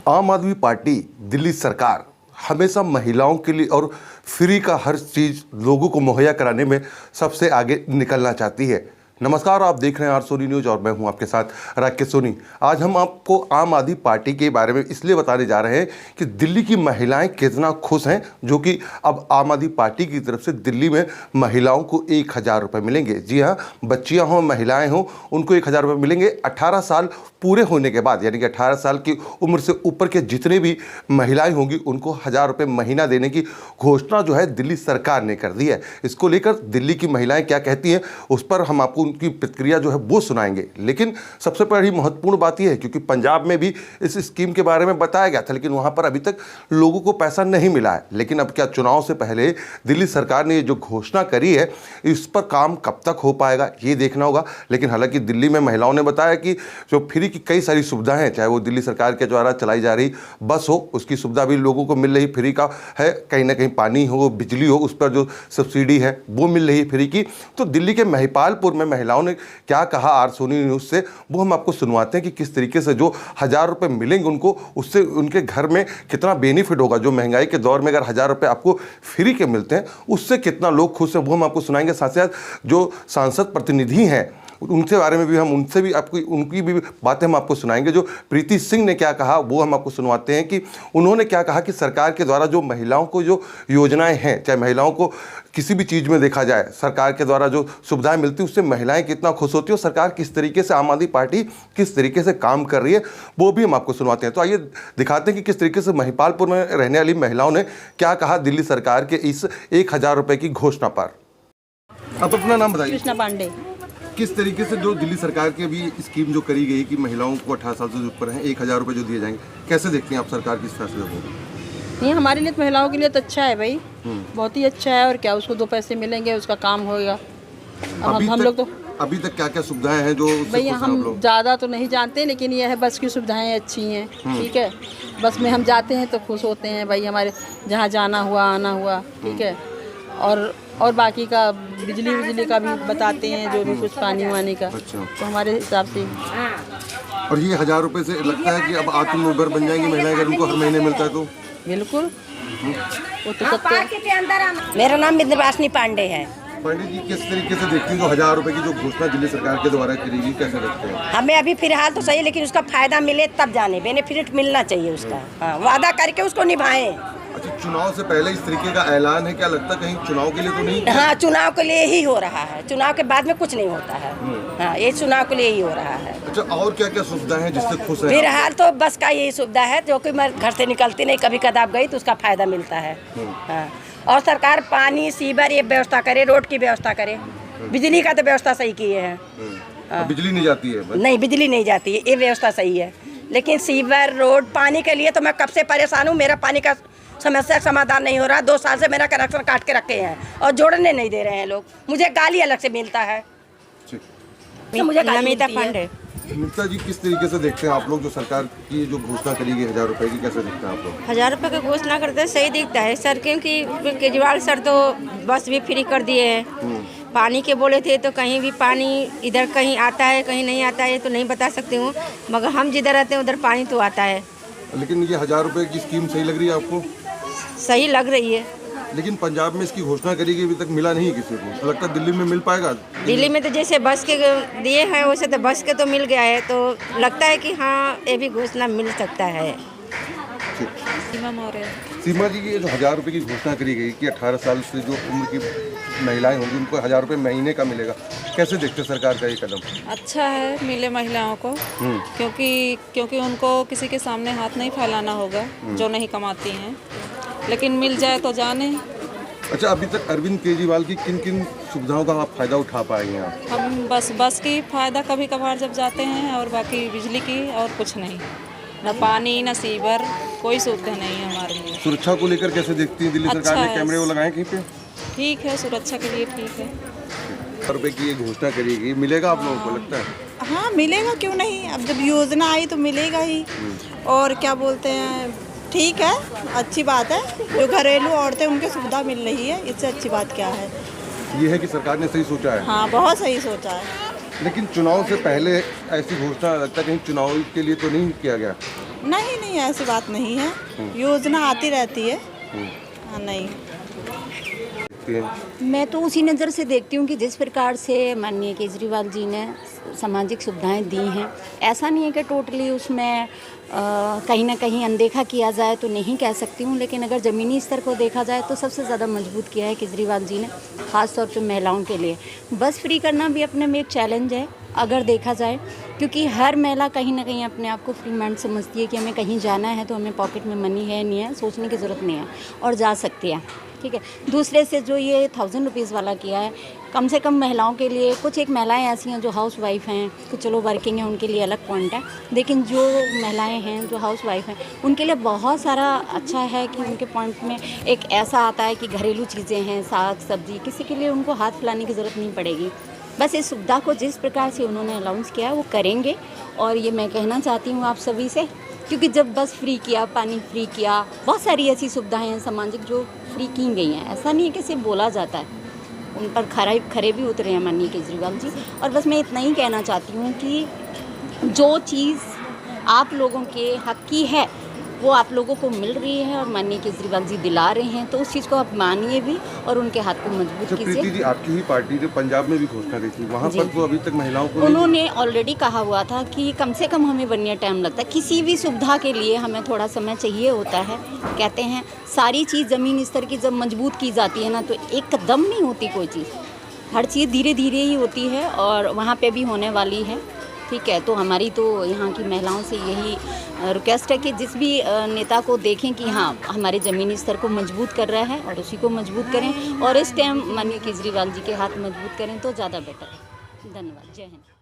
आम आदमी पार्टी दिल्ली सरकार हमेशा महिलाओं के लिए और फ्री का हर चीज़ लोगों को मुहैया कराने में सबसे आगे निकलना चाहती है। नमस्कार, आप देख रहे हैं आर सोनी न्यूज़ और मैं हूं आपके साथ राकेश सोनी। आज हम आपको आम आदमी पार्टी के बारे में इसलिए बताने जा रहे हैं कि दिल्ली की महिलाएं कितना खुश हैं, जो कि अब आम आदमी पार्टी की तरफ से दिल्ली में महिलाओं को 1000 रुपये मिलेंगे। जी हाँ, बच्चियां हों, महिलाएं हों, उनको 1000 रुपये मिलेंगे 18 साल पूरे होने के बाद। यानी कि 18 साल की उम्र से ऊपर के जितने भी महिलाएं होंगी उनको 1000 रुपये महीना देने की घोषणा जो है दिल्ली सरकार ने कर दी है। इसको लेकर दिल्ली की महिलाएं क्या कहती हैं उस पर हम आपको उनकी प्रतिक्रिया जो है वो सुनाएंगे। लेकिन सबसे बड़ी महत्वपूर्ण बात यह है, क्योंकि पंजाब में भी इस स्कीम के बारे में बताया गया था, लेकिन वहां पर अभी तक लोगों को पैसा नहीं मिला है। लेकिन अब क्या चुनाव से पहले दिल्ली सरकार ने जो घोषणा करी है इस पर काम कब तक हो पाएगा ये देखना होगा। लेकिन हालांकि दिल्ली में महिलाओं ने बताया कि जो फ्री की कई सारी सुविधाएं हैं, चाहे वो दिल्ली सरकार के द्वारा चलाई जा रही बस हो, उसकी सुविधा भी लोगों को मिल रही फ्री का है, कहीं ना कहीं पानी हो, बिजली हो, उस पर जो सब्सिडी है वो मिल रही फ्री की। तो दिल्ली के महिपालपुर में महिलाओं ने क्या कहा आर सोनी न्यूज़ से, वो हम आपको सुनवाते हैं कि किस तरीके से जो 1000 रुपये मिलेंगे उनको, उससे उनके घर में कितना बेनिफिट होगा। जो महंगाई के दौर में अगर 1000 रुपये आपको फ्री के मिलते हैं उससे कितना लोग खुश हैं वो हम आपको सुनाएंगे। साथ ही साथ जो सांसद प्रतिनिधि हैं उनके बारे में भी हम उनसे भी आपको उनकी भी बातें हम आपको सुनाएंगे। जो प्रीति सिंह ने क्या कहा वो हम आपको सुनवाते हैं कि उन्होंने क्या कहा कि सरकार के द्वारा जो महिलाओं को जो योजनाएं हैं, चाहे महिलाओं को किसी भी चीज़ में देखा जाए, सरकार के द्वारा जो सुविधाएं मिलती हैं उससे महिलाएं कितना खुश होती है और सरकार किस तरीके से, आम आदमी पार्टी किस तरीके से काम कर रही है वो भी हम आपको सुनवाते हैं। तो आइए दिखाते हैं कि किस तरीके से महिपालपुर में रहने वाली महिलाओं ने क्या कहा दिल्ली सरकार के इस 1000 रुपये की घोषणा पर। आप अपना नाम बताइए। कृष्णा पांडे। किस तरीके से जो दिल्ली सरकार की अभी स्कीम जो करी गई कि महिलाओं को 18 साल से ऊपर हैं 1000 रुपये जो दिए जाएंगे, कैसे देखते हैं आप सरकार की इस फैसले को? ये हमारे लिए, महिलाओं के लिए तो अच्छा है भाई, बहुत ही अच्छा है। और क्या, उसको 2 पैसे मिलेंगे, उसका काम होगा। हम लोग तो अभी तक क्या क्या सुविधाएं हैं जो भैया हम ज़्यादा तो नहीं जानते, लेकिन ये है बस की सुविधाएं अच्छी हैं। ठीक है, बस में हम जाते हैं तो खुश होते हैं भाई, हमारे जहाँ जाना हुआ आना हुआ। ठीक है, और बाकी का बिजली का भी बताते हैं, जो भी कुछ पानी वानी का। अच्छा। तो हमारे हिसाब से। और ये 1000 रुपये से लगता है कि अब आत्मनिर्भर बन जाएंगी महिलाएं अगर उनको हर महीने मिलता है तो? बिल्कुल, वो तो सकते। मेरा नाम विंध्यवासिनी पांडे है। पांडे जी, किस तरीके से देखती हैं जो 1000 रुपये की जो घोषणा दिल्ली सरकार के द्वारा करेगी, कैसे देखते हैं? हमें अभी फिलहाल तो सही है, लेकिन उसका फायदा मिले तब जाने, बेनिफिट मिलना चाहिए उसका। हाँ, वादा करके उसको निभाएं। अच्छा, चुनाव से पहले इस तरीके का ऐलान है, क्या लगता है कहीं चुनाव के लिए तो नहीं? हाँ, चुनाव के लिए ही हो रहा है, चुनाव के बाद में कुछ नहीं होता है। हाँ, ये चुनाव के लिए ही हो रहा है। अच्छा, और क्या क्या सुविधाएं हैं जिससे खुश है? फिलहाल तो बस का यही सुविधा है, जो कि मैं घर से निकलती नहीं, कभी कदाप गई तो उसका फायदा मिलता है। हाँ, और सरकार पानी, सीवर ये व्यवस्था करे, रोड की व्यवस्था करे, बिजली का तो व्यवस्था सही किए हैं। बिजली नहीं जाती है? नहीं, बिजली नहीं जाती है, ये व्यवस्था सही है। लेकिन सीवर, रोड, पानी के लिए तो मैं कब से परेशान हूँ। मेरा पानी का समस्या का समाधान नहीं हो रहा। 2 साल से मेरा कनेक्शन काट के रखे हैं और जोड़ने नहीं दे रहे हैं लोग। मुझे गाली अलग से मिलता है। मुझे नमिता पांडे। नमिता जी, किस तरीके से देखते हैं आप लोग जो सरकार की जो घोषणा करी गई 1000 रुपये की, कैसे देखते हैं आप लोग? 1000 रुपये की घोषणा करते सही दिखता है सर, क्योंकि केजरीवाल सर तो बस भी फ्री कर दिए हैं। पानी के बोले थे तो कहीं भी पानी इधर कहीं आता है कहीं नहीं आता है, तो नहीं बता सकती हूँ, मगर हम जिधर रहते हैं उधर पानी तो आता है। लेकिन ये 1000 रुपये की स्कीम सही लग रही है आपको? सही लग रही है। लेकिन पंजाब में इसकी घोषणा करी गई, अभी तक मिला नहीं किसी को, तो लगता है दिल्ली में मिल पाएगा? दिल्ली में तो जैसे बस के दिए हैं वैसे तो बस के तो मिल गया है, तो लगता है कि हाँ ये भी घोषणा मिल सकता है। सीमा जी, ये जो 1000 रुपये की घोषणा करी गई कि 18 साल से जो उम्र की महिलाएं होंगी उनको 1000 रुपये महीने का मिलेगा, कैसे देखते सरकार का ये कदम? अच्छा है, मिले महिलाओं को, क्योंकि उनको किसी के सामने हाथ नहीं फैलाना होगा जो नहीं कमाती हैं, लेकिन मिल जाए तो जाने। अच्छा, अभी तक अरविंद केजरीवाल की किन किन सुविधाओं का आप फायदा उठा पाएंगे आप? हम बस की फ़ायदा कभी कभार जब जाते हैं, और बाकी बिजली की और कुछ नहीं, न पानी न सीवर, कोई सुविधा नहीं है हमारे लिए। सुरक्षा को लेकर कैसे देखती है दिल्ली सरकार ने? कैमरे वो लगाए कहीं पे? ठीक है, सुरक्षा के लिए ठीक है। 1000 रुपये की ये घोषणा करी गई, मिलेगा आप लोगों को लगता है? हाँ, मिलेगा, क्यों नहीं। अब जब योजना आई तो मिलेगा ही। और क्या बोलते हैं, ठीक है, अच्छी बात है। जो घरेलू औरतें उनके सुविधा मिल रही है, इससे अच्छी बात क्या है? ये है कि सरकार ने सही सोचा है। हाँ, बहुत सही सोचा है। लेकिन चुनाव से पहले ऐसी घोषणा लगता है कहीं चुनाव के लिए तो नहीं किया गया? नहीं नहीं, ऐसी बात नहीं है, योजना आती रहती है। हाँ, नहीं मैं तो उसी नज़र से देखती हूँ कि जिस प्रकार से माननीय केजरीवाल जी ने सामाजिक सुविधाएं दी हैं, ऐसा नहीं है कि टोटली उसमें कहीं ना कहीं अनदेखा किया जाए तो नहीं कह सकती हूँ, लेकिन अगर ज़मीनी स्तर को देखा जाए तो सबसे ज़्यादा मजबूत किया है केजरीवाल जी ने, ख़ास तौर पे महिलाओं के लिए। बस फ्री करना भी अपने में एक चैलेंज है अगर देखा जाए, क्योंकि हर महिला कहीं ना कहीं अपने आप को फ्री माइंड समझती है कि हमें कहीं जाना है तो हमें पॉकेट में मनी है नहीं है, सोचने की ज़रूरत नहीं है और जा सकती है। ठीक है, दूसरे से जो ये 1000 रुपीज़ वाला किया है, कम से कम महिलाओं के लिए, कुछ एक महिलाएं ऐसी हैं जो हाउस वाइफ हैं, तो चलो वर्किंग है उनके लिए अलग पॉइंट है, लेकिन जो महिलाएं हैं जो हाउस वाइफ हैं उनके लिए बहुत सारा अच्छा है कि उनके पॉइंट में एक ऐसा आता है कि घरेलू चीज़ें हैं, साग सब्जी, किसी के लिए उनको हाथ फैलाने की ज़रूरत नहीं पड़ेगी। बस इस सुविधा को जिस प्रकार से उन्होंने अनाउंस किया वो करेंगे, और ये मैं कहना चाहती हूँ आप सभी से, क्योंकि जब बस फ्री किया, पानी फ्री किया, बहुत सारी ऐसी सुविधाएं हैं सामाजिक जो फ्री की गई हैं, ऐसा नहीं है कि सिर्फ बोला जाता है, उन पर खरे भी उतरे हैं माननीय केजरीवाल जी। और बस मैं इतना ही कहना चाहती हूँ कि जो चीज़ आप लोगों के हक की है वो आप लोगों को मिल रही है और माननीय केजरीवाल जी दिला रहे हैं, तो उस चीज़ को आप मानिए भी और उनके हाथ को मजबूत कीजिए। प्रीति जी, आपकी ही पार्टी ने पंजाब में भी घोषणा की थी, वहाँ पर तो अभी तक महिलाओं को उन्होंने ऑलरेडी कहा हुआ था कि कम से कम हमें 1 ईयर टाइम लगता है, किसी भी सुविधा के लिए हमें थोड़ा समय चाहिए होता है। कहते हैं सारी चीज़ ज़मीन स्तर की जब मजबूत की जाती है ना तो एकदम नहीं होती कोई चीज़, हर चीज़ धीरे धीरे ही होती है और वहाँ पे भी होने वाली है। ठीक है, तो हमारी तो यहाँ की महिलाओं से यही रिक्वेस्ट है कि जिस भी नेता को देखें कि हाँ हमारे ज़मीनी स्तर को मजबूत कर रहा है और उसी को मजबूत करें, और इस टाइम माननीय केजरीवाल जी के हाथ मजबूत करें तो ज़्यादा बेटर है। धन्यवाद, जय हिंद।